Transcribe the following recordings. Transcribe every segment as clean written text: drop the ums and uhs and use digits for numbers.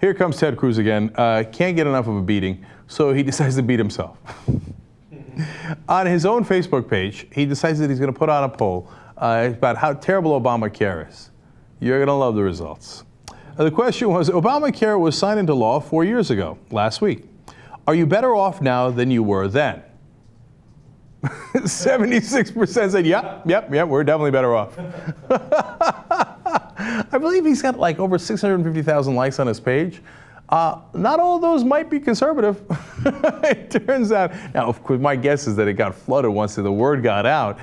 Here comes Ted Cruz again. Can't get enough of a beating, so he decides to beat himself. On his own Facebook page, he decides that he's going to put on a poll about how terrible Obamacare is. You're going to love the results. The question was, Obamacare was signed into law 4 years ago, last week. Are you better off now than you were then? 76% said, yep, we're definitely better off. I believe he's got like over 650,000 likes on his page. Not all of those might be conservative. It turns out, now of course my guess is that it got flooded once the word got out,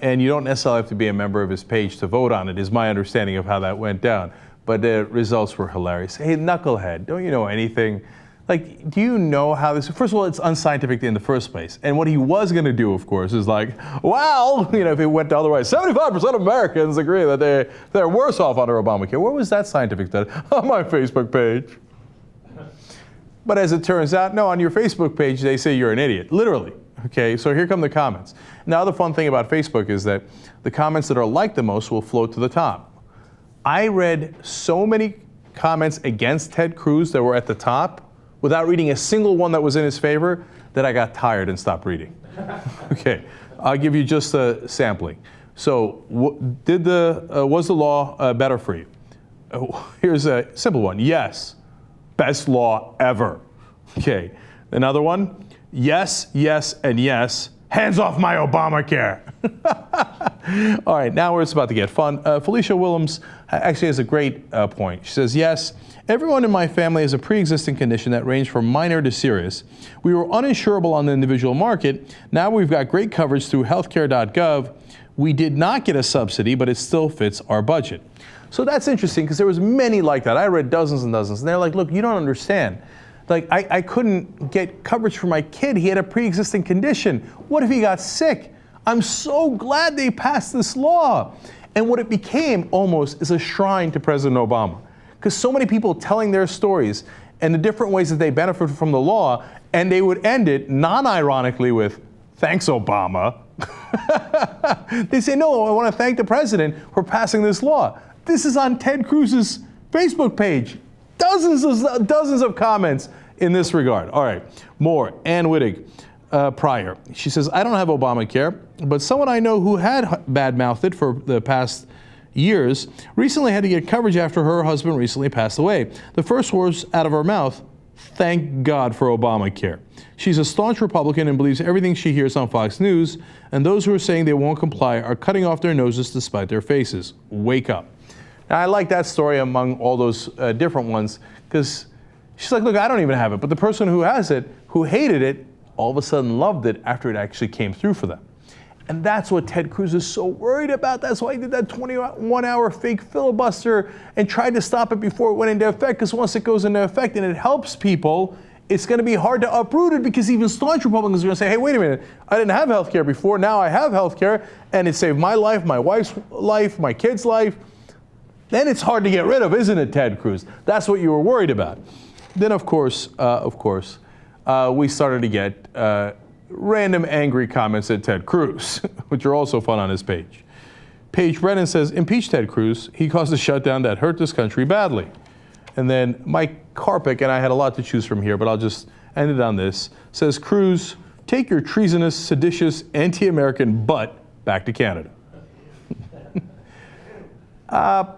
and you don't necessarily have to be a member of his page to vote on it, is my understanding of how that went down. But the results were hilarious. Hey, knucklehead, don't you know anything? Like, do you know how this, first of all, it's unscientific in the first place. And what he was going to do, of course, is like, well, if it went the other way, 75% of Americans agree that they're worse off under Obamacare. Where was that scientific study? On my Facebook page. But as it turns out, no, on your Facebook page, they say you're an idiot, literally. Okay, so here come the comments. Now, the fun thing about Facebook is that the comments that are liked the most will float to the top. I read so many comments against Ted Cruz that were at the top without reading a single one that was in his favor that I got tired and stopped reading. Okay, I'll give you just a sampling. So, was the law better for you? Here's a simple one. Yes. Best law ever. Okay. Another one. Yes, yes, and yes. Hands off my Obamacare. All right, now it's about to get fun. Felicia Willems actually has a great point. She says, yes, everyone in my family has a pre-existing condition that ranged from minor to serious. We were uninsurable on the individual market. Now we've got great coverage through healthcare.gov. We did not get a subsidy, but it still fits our budget. So that's interesting because there was many like that. I read dozens and dozens, and they're like, look, you don't understand. Like, I couldn't get coverage for my kid. He had a pre-existing condition. What if he got sick? I'm so glad they passed this law. And what it became almost is a shrine to President Obama. Because so many people telling their stories and the different ways that they benefited from the law, and they would end it non-ironically with, thanks, Obama. They say, no, I want to thank the president for passing this law. This is on Ted Cruz's Facebook page. Dozens of comments in this regard. All right, more. Ann Wittig, prior. She says, I don't have Obamacare, but someone I know who had bad-mouthed it for the past years recently had to get coverage after her husband recently passed away. The first words out of her mouth, thank God for Obamacare. She's a staunch Republican and believes everything she hears on Fox News, and those who are saying they won't comply are cutting off their noses despite their faces. Wake up. Now, I like that story among all those different ones because she's like, look, I don't even have it. But the person who has it, who hated it, all of a sudden loved it after it actually came through for them. And that's what Ted Cruz is so worried about. That's why he did that 21-hour fake filibuster and tried to stop it before it went into effect, because once it goes into effect and it helps people, it's going to be hard to uproot it, because even staunch Republicans are going to say, hey, wait a minute, I didn't have health care before, now I have health care, and it saved my life, my wife's life, my kid's life. Then it's hard to get rid of, isn't it, Ted Cruz? That's what you were worried about. Then, of course, we started to get random angry comments at Ted Cruz, which are also fun on his page. Paige Brennan says, impeach Ted Cruz. He caused a shutdown that hurt this country badly. And then Mike Karpik, and I had a lot to choose from here, but I'll just end it on this, says, Cruz, take your treasonous, seditious, anti-American butt back to Canada.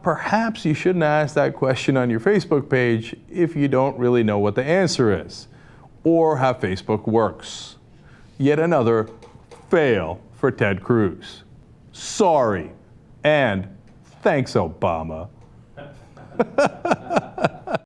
Perhaps you shouldn't ask that question on your Facebook page if you don't really know what the answer is or how Facebook works. Yet another fail for Ted Cruz. Sorry, and thanks, Obama.